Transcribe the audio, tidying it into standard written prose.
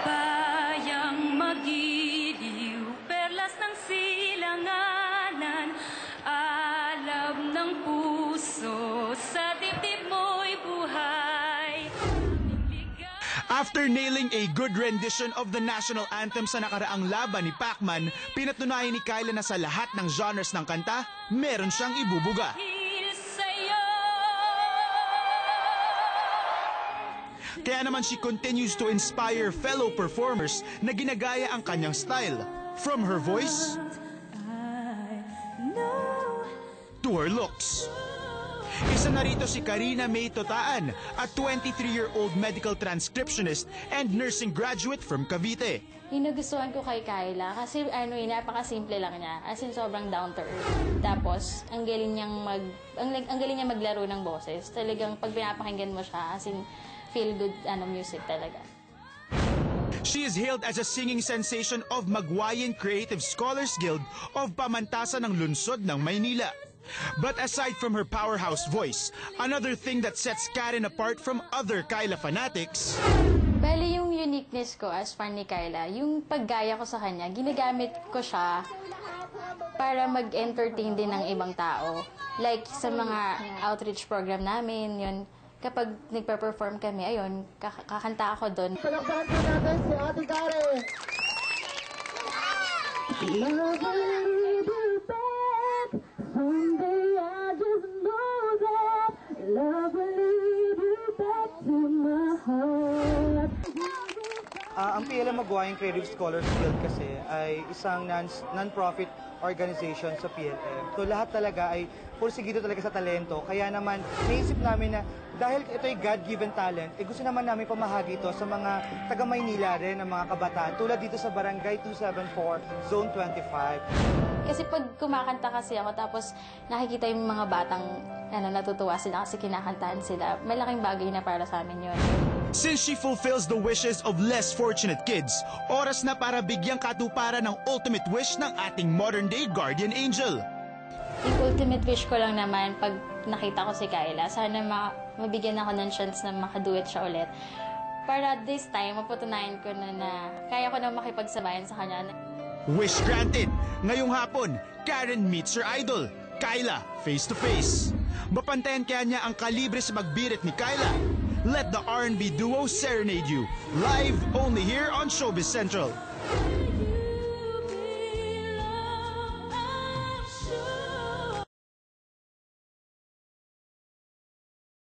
Bayang magiliw, perlas ng silanganan, alam ng puso, sa dibdib mo'y buhay. After nailing a good rendition of the national anthem sa nakaraang laban ni Pacman, pinatunayan ni Kyla na sa lahat ng genres ng kanta, meron siyang ibubuga. Kaya naman she continues to inspire fellow performers na ginagaya ang kanyang style. From her voice to her looks. Isa na rito si Karina May Totaan, a 23-year-old medical transcriptionist and nursing graduate from Cavite. Yung nagustuhan ko kay Kyla kasi napakasimple lang niya. As in, sobrang down to earth. Tapos, ang galing niyang maglaro ng boses. Talagang pag pinapakinggan mo siya, as in, feel good music talaga. She is hailed as a singing sensation of Magwayan Creative Scholars Guild of Pamantasan ng Lungsod ng Maynila. But aside from her powerhouse voice, another thing that sets Karen apart from other Kyla fanatics... Bali, yung uniqueness ko as fan ni Kyla, yung paggaya ko sa kanya, ginagamit ko siya para mag-entertain din ng ibang tao. Like sa mga outreach program namin, yun, kapag nagpa-perform kami, ayun, kakanta ako doon. Palakpakan po natin si Ate Karen! Someday I just know that love will lead you back to my heart. Ang PLM Magwayan Creative Scholars Guild kasi ay isang non-profit organization sa PLM. So lahat talaga ay pursigido talaga sa talento. Kaya naman naisip namin na dahil ito'y God-given talent, gusto naman namin pamahagi ito sa mga taga-Maynila rin, ng mga kabataan. Tulad dito sa Barangay 274, Zone 25. Kasi pag kumakanta kasi ako, tapos nakikita yung mga batang natutuwa sila kasi kinakantahan sila, malaking bagay na para sa amin yun. Since she fulfills the wishes of less fortunate kids, oras na para bigyang katuparan ng ultimate wish ng ating modern-day guardian angel. Yung ultimate wish ko lang naman, pag nakita ko si Kyla, sana mabigyan ako ng chance na makaduet siya ulit. Para this time, mapatunayan ko na kaya ko na makipagsabayan sa kanya. Wish granted! Ngayong hapon, Karen meets her idol, Kyla, face to face. Mapantayan kaya niya ang kalibre sa magbirit ni Kyla. Let the R&B duo serenade you, live only here on Showbiz Central.